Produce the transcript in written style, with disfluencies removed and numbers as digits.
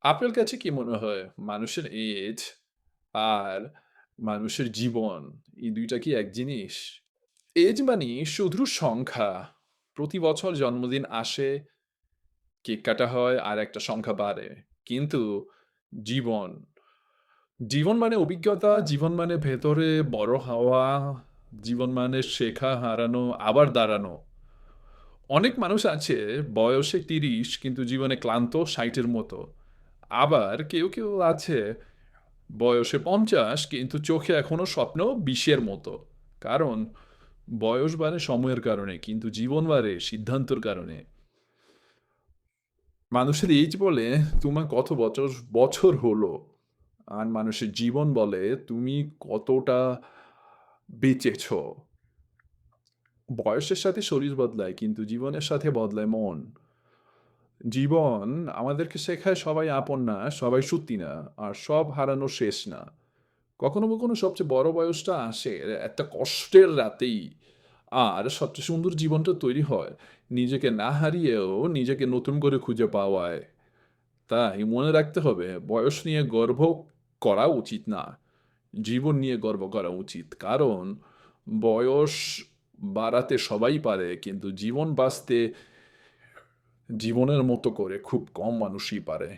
আপনার কাছে কি মনে হয় মানুষের এজ আর মানুষের জীবন এই ২ টা কি এক জিনিস? এজ মানে শুধু সংখ্যা। প্রতি বছর জন্মদিন আসে, কেক কাটা হয় আর একটা সংখ্যা বাড়ে। কিন্তু জীবন, জীবন মানে অভিজ্ঞতা, জীবন মানে ভেতরে বড় হওয়া, জীবন মানে শেখা, হারানো, আবার দাঁড়ানো। অনেক মানুষ আছে বয়সে ৩০ কিন্তু জীবনে ক্লান্ত ৬০ এর মতো। আবার কেউ আছে বয়সে ৫০ কিন্তু চোখে এখনো স্বপ্ন ২০ এর মতো। কারণ বয়স বাড়ে সময়ের কারণে কিন্তু জীবন বাড়ে সিদ্ধান্তর কারণে। মানুষের এইজ বলে তোমার কত বছর বছর হলো, আর মানুষের জীবন বলে তুমি কতটা বেঁচেছ। বয়সের সাথে শরীর বদলায় কিন্তু জীবনের সাথে বদলায় মন। জীবন আমাদেরকে শেখায় সবাই আপন না, সবাই সত্যি না, আর সব হারানো শেষ না। কখনো সবচেয়ে বড় বয়সটা আসে একটা কষ্টের রাতেই। আর সবচেয়ে সুন্দর জীবনটা তৈরি হয় নিজেকে না হারিয়েও নিজেকে নতুন করে খুঁজে পাওয়ায়। তাই মনে রাখতে হবে বয়স নিয়ে গর্ব করা উচিত না, জীবন নিয়ে গর্ব করা উচিত। কারণ বয়স বাড়াতে সবাই পারে কিন্তু জীবন বাঁচতে জীবনের মতো করে খুব কম মানুষই পারে।